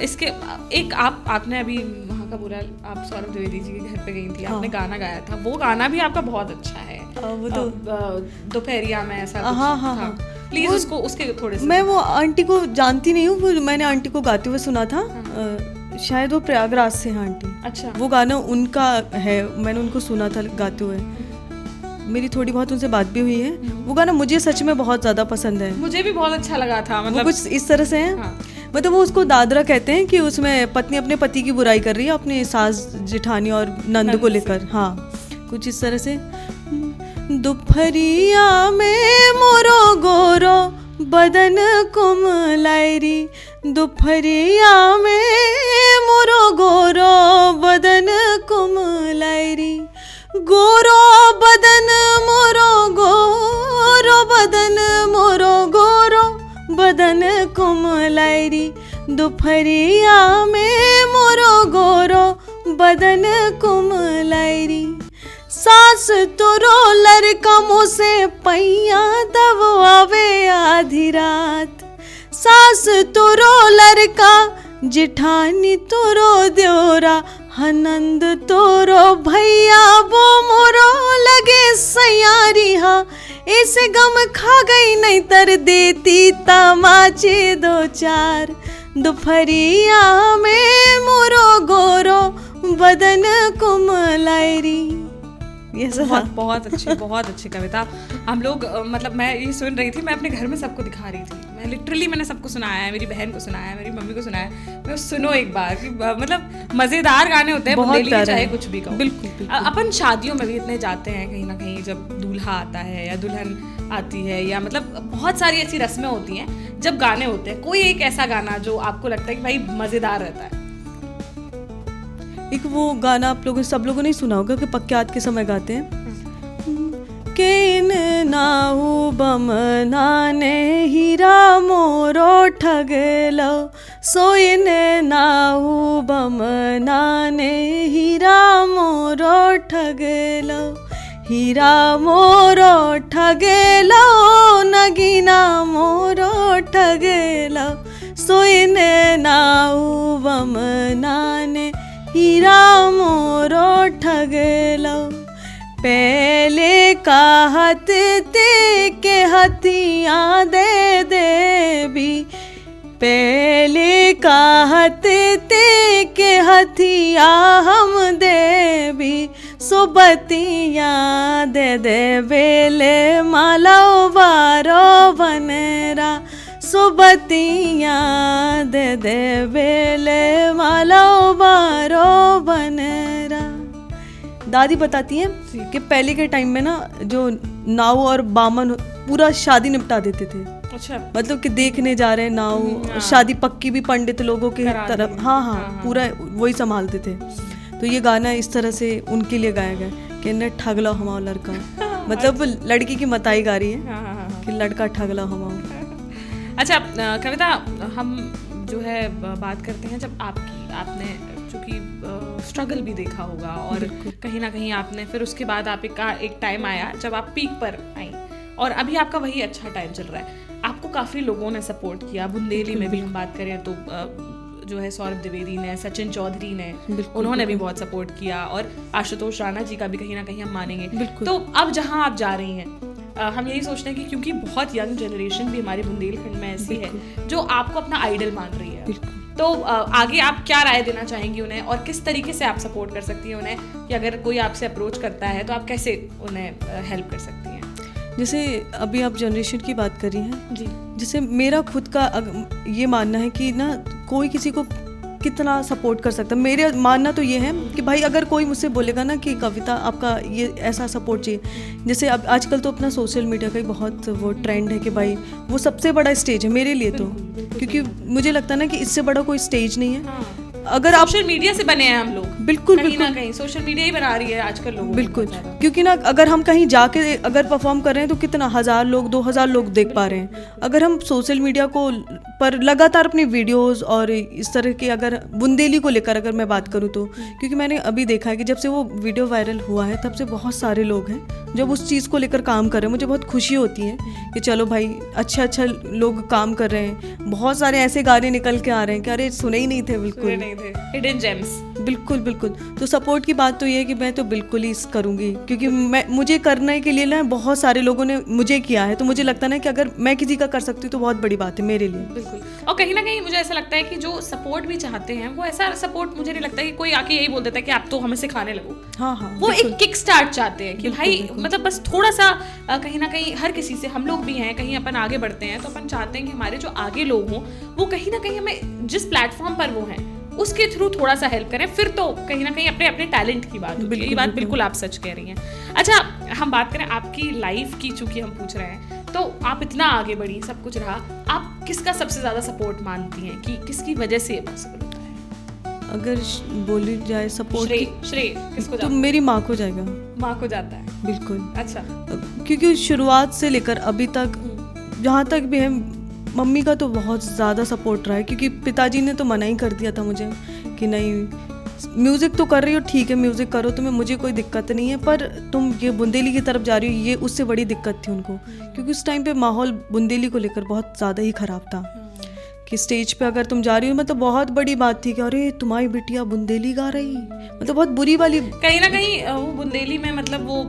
इसके एक आपने अभी वहाँ का पूरा, आप सौरभ द्विवेदी जी के घर पे गई थी, आपने गाना गाया था, वो गाना भी आपका बहुत अच्छा है, वो तो दोपहरिया में ऐसा। हाँ, प्लीज उसके थोड़े से। मैं वो आंटी को जानती नहीं हूँ, मैंने आंटी को गाते हुए सुना था। शायद वो प्रयागराज से हैं आंटी। अच्छा, वो गाना उनका है, मैंने उनको सुना था गाते हुए, मेरी थोड़ी बहुत उनसे बात भी हुई है। वो गाना मुझे सच में बहुत ज्यादा पसंद है, मुझे भी बहुत अच्छा लगा था। मतलब कुछ इस तरह से है। मतलब वो उसको दादरा कहते हैं कि उसमें पत्नी अपने पति की बुराई कर रही है अपने सास जेठानी और नंद को लेकर। हाँ, कुछ इस तरह से। दुपहरिया में मोरो गोरो बदन कुमलाइरी, दोपहरिया में मोरो गोरो बदन कुमलाइरी, गोरो बदन मोरो गोरो बदन मोरो गोरो बदन कुमलाइरी, दोपहरिया में मोरो गोरो बदन कुमलाइरी, सास तोरो लड़का मोसे पैया दबावे आधी रात, सास तोरो लड़का जेठानी तोरो द्योरा, हनंद तोरो भैया वो मोरो लगे सयारी, हाँ ऐसे गम खा गई नहीं तर देती तमाचे 2-4, दोपहरिया में मोरो गोरो बदन कुमलाइरी। ये सब बहुत अच्छी कविता। हम लोग मतलब मैं ये सुन रही थी, मैं अपने घर में सबको दिखा रही थी, मैं लिटरली मैंने सबको सुनाया है, मेरी बहन को सुनाया है, मेरी मम्मी को सुनाया है। मैं सुनो एक बार कि मतलब मज़ेदार गाने होते हैं बुंदेली के, चाहे कुछ भी कहो। बिल्कुल। अपन शादियों में भी इतने जाते हैं कहीं ना कहीं, जब दूल्हा आता है या दुल्हन आती है, या मतलब बहुत सारी ऐसी रस्में होती हैं जब गाने होते हैं। कोई एक ऐसा गाना जो आपको लगता है कि भाई मज़ेदार रहता है? एक वो गाना आप लोगों सब लोगों ने सुना होगा कि पक्यात के समय गाते हैं के इन नाऊ बमनाने हीरा मोरो ठगलो, सोइन नाऊ बमनाने हीरा मोरो ठगलो, हीरा मोरो ठगलो, नगीना मोरो ठगलो, सोइन नाऊ बमनाने हीरा मोरो ठगलो। पहले कहत ते के हथियां दे देवी, पहले कहत ते के हथिया हम देवी, सोबतियाँ दे दे बेले मालो बारो बनरा, सोबतियाँ दे दे बेले मालो बारो बनरा। दादी बताती हैं कि पहले के टाइम में ना जो नाव और बामन पूरा शादी निपटा देते थे। अच्छा। मतलब कि देखने जा रहे हैं नाव, शादी पक्की भी पंडित लोगों के तरफ, हाँ, पूरा वही संभालते थे। तो ये गाना इस तरह से उनके लिए गाया गया कि न ठग लो हमारा लड़का, मतलब लड़की की मताई गा रही है कि लड़का ठग लो हमारा। अच्छा कविता, हम जो है बात करते हैं जब आपने चूँकि स्ट्रगल भी देखा होगा, और कहीं ना कहीं आपने फिर उसके बाद आप एक टाइम आया जब आप पीक पर आई, और अभी आपका वही अच्छा टाइम चल रहा है। आपको काफ़ी लोगों ने सपोर्ट किया। बुंदेली में भी हम बात करें तो जो है सौरभ द्विवेदी ने, सचिन चौधरी ने, उन्होंने भी बहुत सपोर्ट किया, और आशुतोष राणा जी का भी कहीं ना कहीं हम मानेंगे। तो अब जहाँ आप जा रही हैं, हम यही सोचते हैं कि क्योंकि बहुत यंग जनरेशन भी हमारे बुंदेलखंड में ऐसी है जो आपको अपना आइडल मान रही है, तो आगे आप क्या राय देना चाहेंगी उन्हें, और किस तरीके से आप सपोर्ट कर सकती हैं उन्हें, कि अगर कोई आपसे अप्रोच करता है तो आप कैसे उन्हें हेल्प कर सकती हैं? जैसे अभी आप जनरेशन की बात कर रही हैं जी, जैसे मेरा खुद का ये मानना है कि ना कोई किसी को कितना सपोर्ट कर सकता है। मेरा मानना तो ये है कि भाई अगर कोई मुझसे बोलेगा ना कि कविता आपका ये ऐसा सपोर्ट चाहिए, जैसे अब आजकल तो अपना सोशल मीडिया का ही बहुत वो ट्रेंड है कि भाई वो सबसे बड़ा स्टेज है मेरे लिए तो, क्योंकि मुझे लगता है ना कि इससे बड़ा कोई स्टेज नहीं है। अगर आप सोशल मीडिया से बने हैं हम लोग, बिल्कुल कहीं ना कहीं सोशल मीडिया ही बना रही है आजकल लोगों को। बिल्कुल, क्योंकि ना अगर हम कहीं जाके अगर परफॉर्म कर रहे हैं तो कितना 1000 लोग 2000 लोग देख पा रहे हैं। अगर हम सोशल मीडिया को पर लगातार अपनी वीडियोस और इस तरह के, अगर बुंदेली को लेकर अगर मैं बात करूँ तो, क्योंकि मैंने अभी देखा है कि जब से वो वीडियो वायरल हुआ है तब से बहुत सारे लोग हैं जब उस चीज़ को लेकर काम कर रहे हैं। मुझे बहुत खुशी होती है कि चलो भाई अच्छा लोग काम कर रहे हैं। बहुत सारे ऐसे गाने निकल के आ रहे हैं कि अरे सुने ही नहीं थे, बिल्कुल नहीं थे, हिडन जेम्स। बिल्कुल। तो सपोर्ट की बात तो ये है कि मैं तो बिल्कुल ही करूँगी, क्योंकि मुझे करने के लिए ना बहुत सारे लोगों ने मुझे किया है, तो मुझे लगता है ना कि अगर मैं किसी का कर सकती हूँ तो बहुत बड़ी बात है मेरे लिए। बिल्कुल, और कहीं ना कहीं मुझे ऐसा लगता है कि जो सपोर्ट भी चाहते हैं वो ऐसा सपोर्ट मुझे नहीं लगता कि कोई आके यही बोल देता है कि आप तो हमें सिखाने लगो। हाँ, वो एक किक स्टार्ट चाहते हैं कि भाई मतलब बस थोड़ा सा कहीं ना कहीं हर किसी से, हम लोग भी हैं, कहीं अपन आगे बढ़ते हैं तो अपन चाहते हैं कि हमारे जो आगे लोग हों वो कहीं ना कहीं हमें जिस प्लेटफॉर्म पर वो हैं उसके थ्रू थोड़ा सा हेल्प करें, फिर तो कहीं ना कहीं अपने अपने टैलेंट की बात होती है। ये बात बिल्कुल आप सच कह रही हैं। अच्छा, हम बात करें आपकी लाइफ की, चूंकि हम पूछ रहे हैं, तो आप इतना आगे बढ़ी, सब कुछ रहा, आप किसका सबसे ज़्यादा सपोर्ट मानती हैं कि किसकी वजह से ये पॉसिबल होता है? अगर बोली जाए सपोर्ट, श्रेय किसको तो मेरी माँ को जाएगा। माँ को जाता है? बिल्कुल। अच्छा, क्योंकि शुरुआत से लेकर अभी तक जहाँ तक भी है मम्मी का तो बहुत ज़्यादा सपोर्ट रहा है, क्योंकि पिताजी ने तो मना ही कर दिया था मुझे कि नहीं म्यूज़िक तो कर रही हो, ठीक है म्यूज़िक करो, तुम्हें मुझे कोई दिक्कत नहीं है, पर तुम ये बुंदेली की तरफ जा रही हो, ये उससे बड़ी दिक्कत थी उनको, क्योंकि उस टाइम पे माहौल बुंदेली को लेकर बहुत ज़्यादा ही ख़राब था कि स्टेज पे अगर तुम जा रही हो, मतलब बहुत बड़ी बात थी कि अरे तुम्हारी बिटिया बुंदेली गा रही, मतलब बहुत बुरी वाली। कहीं ना कहीं वो बुंदेली में मतलब वो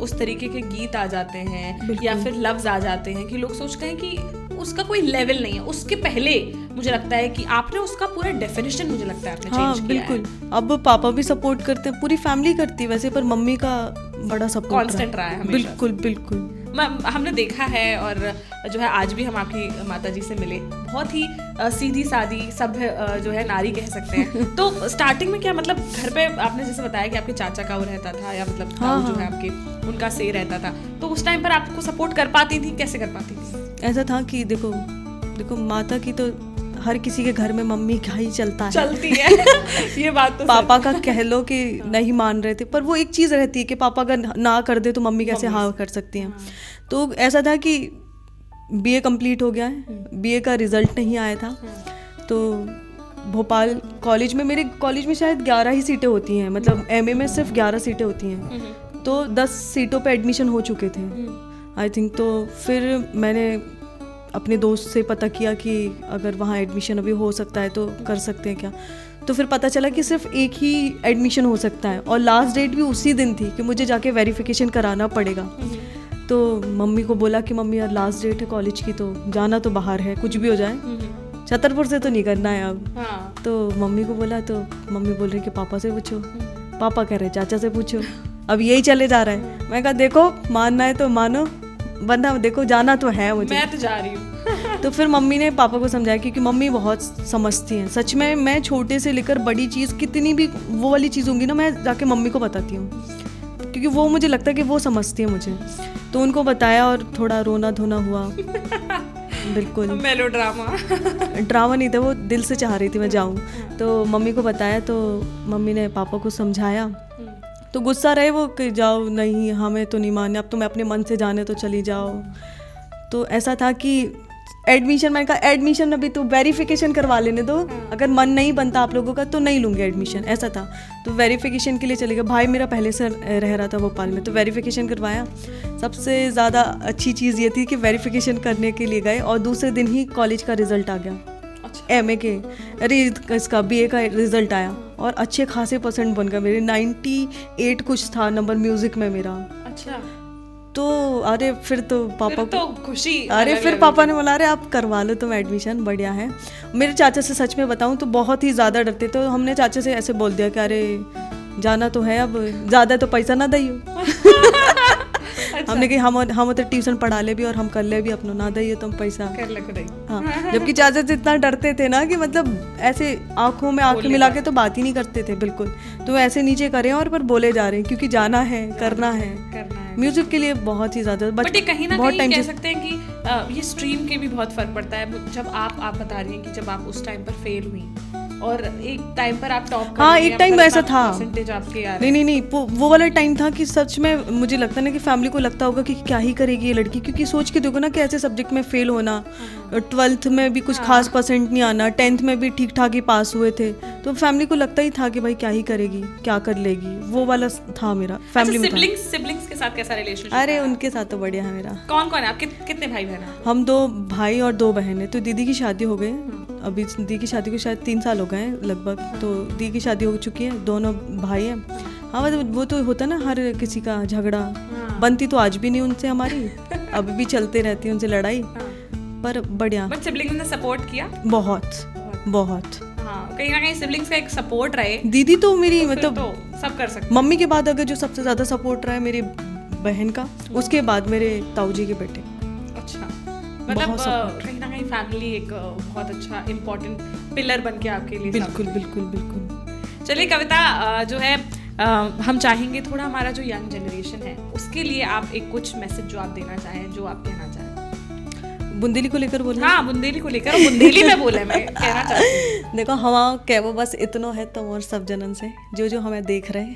उस तरीके के गीत आ जाते हैं या फिर लफ्ज आ जाते हैं कि लोग सोचते हैं कि उसका कोई लेवल नहीं है, उसके पहले मुझे लगता है कि आपने उसका पूरा डेफिनेशन मुझे लगता है आपने हाँ चेंज किया है। बिल्कुल। अब पापा भी सपोर्ट करते हैं, पूरी फैमिली करती है वैसे, पर मम्मी का बड़ा सपोर्ट कांस्टेंट रहा है हमेशा। बिल्कुल बिल्कुल। हमने देखा है, और जो है आज भी हम आपकी माता जी से मिले, बहुत ही सीधी सादी सभ्य जो है नारी कह सकते हैं। तो स्टार्टिंग में क्या मतलब घर पे आपने जैसे बताया कि आपके चाचा का वो रहता था, या मतलब ताऊ जो है आपके, उनका से रहता था, तो उस टाइम पर आपको सपोर्ट कर पाती थी, कैसे कर पाती थी? ऐसा था कि देखो माता की तो हर किसी के घर में मम्मी का ही चलता चलती है ये बात तो पापा का कह लो कि नहीं मान रहे थे, पर वो एक चीज़ रहती है कि पापा अगर ना कर दे तो मम्मी कैसे हाँ कर सकती हैं। तो ऐसा था कि बीए कंप्लीट हो गया है, बीए का रिजल्ट नहीं आया था, तो भोपाल कॉलेज में, मेरे कॉलेज में शायद 11 ही सीटें होती हैं, मतलब एमए में सिर्फ 11 सीटें होती हैं, तो 10 सीटों पे एडमिशन हो चुके थे आई थिंक। तो फिर मैंने अपने दोस्त से पता किया कि अगर वहाँ एडमिशन अभी हो सकता है तो कर सकते हैं क्या, तो फिर पता चला कि सिर्फ एक ही एडमिशन हो सकता है, और लास्ट डेट भी उसी दिन थी कि मुझे जाके वेरिफिकेशन कराना पड़ेगा। तो मम्मी को बोला कि मम्मी यार लास्ट डेट है कॉलेज की, तो जाना तो बाहर है, कुछ भी हो जाए, छतरपुर से तो नहीं करना है अब। तो मम्मी को बोला, तो मम्मी बोल रही कि पापा से पूछो, पापा कह रहे चाचा से पूछो, अब यही चले जा रहा है। मैं कहा देखो मानना है तो मानो, वरना देखो जाना तो है मुझे, मैं तो जा रही हूँ। तो फिर मम्मी ने पापा को समझाया, क्योंकि मम्मी बहुत समझती हैं सच में। मैं छोटे से लेकर बड़ी चीज़, कितनी भी वो वाली चीज़ होंगी ना, मैं जाके मम्मी को बताती हूँ, क्योंकि वो मुझे लगता है कि वो समझती है मुझे। तो उनको बताया और थोड़ा रोना धोना हुआ बिल्कुल। ड्रामा नहीं था, वो दिल से चाह रही थी मैं जाऊँ। तो मम्मी को बताया, तो मम्मी ने पापा को समझाया, तो गुस्सा रहे वो कि जाओ, नहीं हमें तो नहीं माने, अब तुम्हें अपने मन से जाने तो चली जाओ। तो ऐसा था कि एडमिशन, मैंने कहा एडमिशन अभी तो वेरिफिकेशन करवा लेने दो, अगर मन नहीं बनता आप लोगों का तो नहीं लूँगी एडमिशन, ऐसा था। तो वेरिफिकेशन के लिए चले गए, भाई मेरा पहले से रह रहा था भोपाल में, तो वेरिफिकेशन करवाया। सबसे ज़्यादा अच्छी चीज़ ये थी कि वेरिफिकेशन करने के लिए गए और दूसरे दिन ही कॉलेज का रिजल्ट आ गया, एमए के, अरे इसका बीए का रिजल्ट आया, और अच्छे खासे परसेंट बन गया मेरे, 98 कुछ था नंबर म्यूजिक में मेरा। अच्छा। तो अरे फिर तो पापा तो खुशी, अरे फिर पापा ने बोला अरे आप करवा लो तुम एडमिशन, बढ़िया है। मेरे चाचा से सच में बताऊं तो बहुत ही ज़्यादा डरते, तो हमने चाचा से ऐसे बोल दिया कि अरे जाना तो है, अब ज़्यादा तो पैसा ना दियो अच्छा। हमने कहा हम तो ट्यूशन पढ़ा ले भी और हम कर ले भी अपना, ना दिए तुम पैसा कर ले खुद ही। हाँ, जबकि चाचा से इतना डरते थे ना कि मतलब ऐसे आंखों में आंखें मिला के तो बात ही नहीं करते थे बिल्कुल। तो ऐसे नीचे करें और पर बोले जा रहे हैं क्योंकि जाना है, करना है म्यूजिक के लिए बहुत ही ज्यादा। बट ये कहीं ना कहीं कह सकते हैं कि ये स्ट्रीम के भी बहुत फर्क पड़ता है। जब आप बता रही हैं कि जब आप उस टाइम पर फेल हुई और एक टाइम पर आप टॉप कर, हाँ एक टाइम ऐसा था, परसेंटेज आपके आ रहे, नहीं वो वाला टाइम था कि सच में मुझे लगता ना कि फैमिली को लगता होगा कि क्या ही करेगी ये लड़की, क्योंकि सोच के देखो ना कि ऐसे सब्जेक्ट में फेल होना, 12th में भी कुछ खास परसेंट नहीं आना, 10th में भी ठीक ठाक ही पास हुए थे, तो फैमिली को लगता ही था कि भाई क्या ही करेगी, क्या कर लेगी, वो वाला था मेरा फैमिली में। सिबलिंग्स के साथ कैसा रिलेशनशिप? अरे उनके साथ तो बढ़िया है मेरा। कौन कौन है आप, कितने भाई बहन? हम 2 भाई और 2 बहनें। तो दीदी की शादी हो गई, अभी दीदी की शादी को शायद 3 साल हो गए हैं लगभग, तो दीदी की शादी हो चुकी है, दोनों भाई हैं। हाँ मतलब वो तो होता ना हर किसी का झगड़ा, बनती तो आज भी नहीं उनसे हमारी, अभी भी चलते रहती है उनसे लड़ाई, पर बढ़िया। बट सिबलिंग्स ने सपोर्ट किया बहुत। हाँ, कहीं ना कहीं सिबलिंग्स का एक सपोर्ट रहे। दीदी तो मेरी मतलब तो सब कर सकते। मम्मी के बाद अगर जो सबसे ज्यादा सपोर्ट रहा है मेरी बहन का, उसके बाद मेरे ताऊ जी के बेटे। अच्छा, मतलब कहीं ना कहीं फैमिली एक बहुत अच्छा इम्पोर्टेंट पिलर बन के आपके लिए। बिल्कुल। चलिए कविता, जो है हम चाहेंगे थोड़ा हमारा जो यंग जनरेशन है उसके लिए आप एक कुछ मैसेज जो आप देना चाहें, जो आप कहना चाहें। बुंदेली को लेकर बोले? हाँ, बुंदेली को लेकर, बुंदेली में बोले मैं कहना चाहती हूँ। देखो हम क्या वो बस इतना है तुम और सब जनन से जो हमें देख रहे हैं,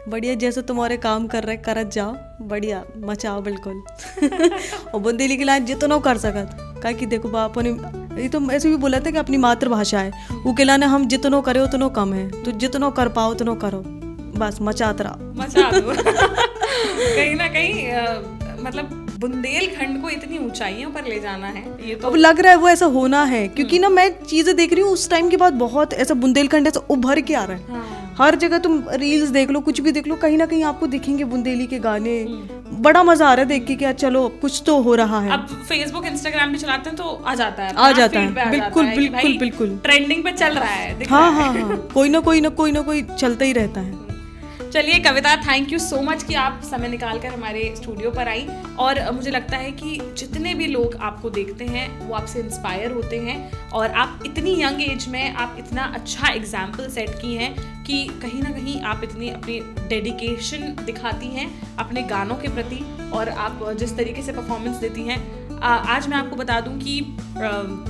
बढ़िया जैसे तुम्हारे काम कर रहे करत जाओ, बढ़िया मचाओ बिल्कुल और बुंदेली की लाइन जितना कर सकत, क्या कि देखो बाप ने ये तो ऐसे भी बोला था कि अपनी मातृभाषा है, वो के लाने हम जितना करे उतना कम है, तो जितना कर पाओ उतना करो, बस मचात रहो, मचा दो कहीं ना कहीं मतलब बुंदेलखंड को इतनी ऊंचाइयों पर ले जाना है, ये तो अब लग रहा है वो ऐसा होना है, क्योंकि ना मैं चीजें देख रही हूँ उस टाइम के बाद बहुत ऐसा बुंदेलखंड ऐसा उभर के आ रहा है। हाँ। हर जगह तुम रील्स देख लो, कुछ भी देख लो, कहीं ना कहीं आपको दिखेंगे बुंदेली के गाने, बड़ा मजा आ रहा है देख के कि चलो कुछ तो हो रहा है। अब फेसबुक इंस्टाग्राम भी चलाते हैं तो आ जाता है, बिल्कुल बिल्कुल बिल्कुल ट्रेंडिंग पे चल रहा है, हाँ, कोई ना कोई चलता ही रहता है। चलिए कविता, थैंक यू सो मच कि आप समय निकाल कर हमारे स्टूडियो पर आई। और मुझे लगता है कि जितने भी लोग आपको देखते हैं वो आपसे इंस्पायर होते हैं, और आप इतनी यंग एज में आप इतना अच्छा एग्जाम्पल सेट की हैं कि कहीं ना कहीं आप इतनी अपनी डेडिकेशन दिखाती हैं अपने गानों के प्रति, और आप जिस तरीके से परफॉर्मेंस देती हैं। आज मैं आपको बता दूं कि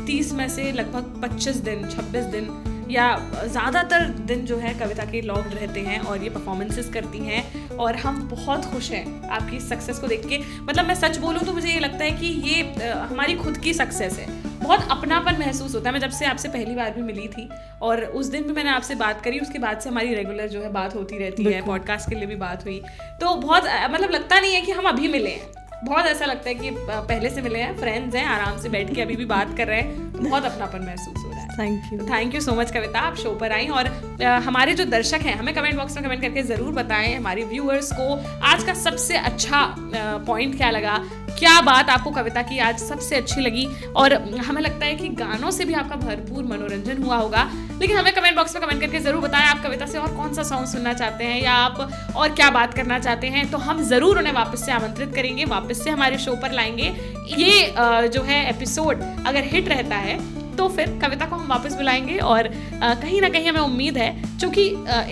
30 में से लगभग 26 दिन या ज़्यादातर दिन जो है कविता के लॉक्ड रहते हैं और ये परफॉर्मेंसेस करती हैं, और हम बहुत खुश हैं आपकी सक्सेस को देख के। मतलब मैं सच बोलूँ तो मुझे ये लगता है कि ये हमारी खुद की सक्सेस है, बहुत अपनापन महसूस होता है। मैं जब से आपसे पहली बार भी मिली थी और उस दिन भी मैंने आपसे बात करी, उसके बाद से हमारी रेगुलर जो है बात होती रहती है, पॉडकास्ट के लिए भी बात हुई, तो बहुत मतलब लगता नहीं है कि हम अभी मिले हैं, बहुत ऐसा लगता है कि पहले से मिले हैं, फ्रेंड्स हैं, आराम से बैठ के अभी भी बात कर रहे हैं, तो बहुत अपनापन महसूस हो रहा है। थैंक यू सो मच कविता, आप शो पर आई। और हमारे जो दर्शक हैं हमें कमेंट बॉक्स में कमेंट करके ज़रूर बताएं हमारे व्यूअर्स को आज का सबसे अच्छा पॉइंट क्या लगा, क्या बात आपको कविता की आज सबसे अच्छी लगी। और हमें लगता है कि गानों से भी आपका भरपूर मनोरंजन हुआ होगा, लेकिन हमें कमेंट बॉक्स में कमेंट करके ज़रूर बताएं आप कविता से और कौन सा सॉन्ग सुनना चाहते हैं या आप और क्या बात करना चाहते हैं, तो हम ज़रूर उन्हें वापस से आमंत्रित करेंगे, वापस से हमारे शो पर लाएंगे। ये जो है एपिसोड अगर हिट रहता है तो फिर कविता को हम वापस बुलाएंगे, और कहीं ना कहीं हमें उम्मीद है, क्योंकि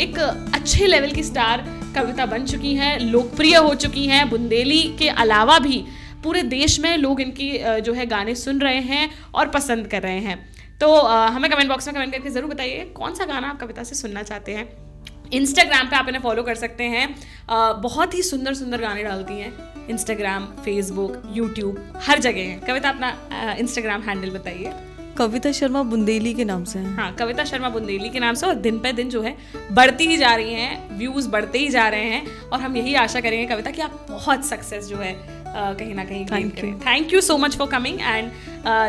एक अच्छे लेवल की स्टार कविता बन चुकी हैं, लोकप्रिय हो चुकी हैं, बुंदेली के अलावा भी पूरे देश में लोग इनकी जो है गाने सुन रहे हैं और पसंद कर रहे हैं। तो हमें कमेंट बॉक्स में कमेंट करके ज़रूर बताइए कौन सा गाना आप कविता से सुनना चाहते हैं। इंस्टाग्राम पे आप इन्हें फॉलो कर सकते हैं, बहुत ही सुंदर सुंदर गाने डालती हैं, इंस्टाग्राम, फेसबुक, यूट्यूब, हर जगह है। कविता अपना इंस्टाग्राम हैंडल बताइए। कविता शर्मा बुंदेली के नाम से है। हाँ, कविता शर्मा बुंदेली के नाम से, और दिन पे दिन जो है बढ़ती ही जा रही हैं, व्यूज़ बढ़ते ही जा रहे हैं, और हम यही आशा करेंगे कविता कि आप बहुत सक्सेस जो है कहीं ना कहीं गेन करें। Thank you so much for coming, and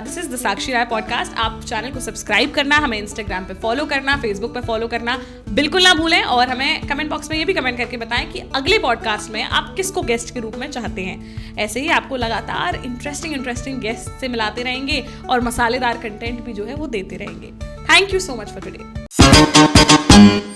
this is the Sakshi Rai podcast. आप चैनल को सब्सक्राइब करना, हमें इंस्टाग्राम पे फॉलो करना, फेसबुक पे फॉलो करना बिल्कुल ना भूलें, और हमें कमेंट बॉक्स में ये भी कमेंट करके बताएं कि अगले पॉडकास्ट में आप किसको गेस्ट के रूप में चाहते हैं। ऐसे ही आपको लगातार इंटरेस्टिंग गेस्ट से मिलाते रहेंगे और मसालेदार कंटेंट भी जो है वो देते रहेंगे। Thank you so much for today.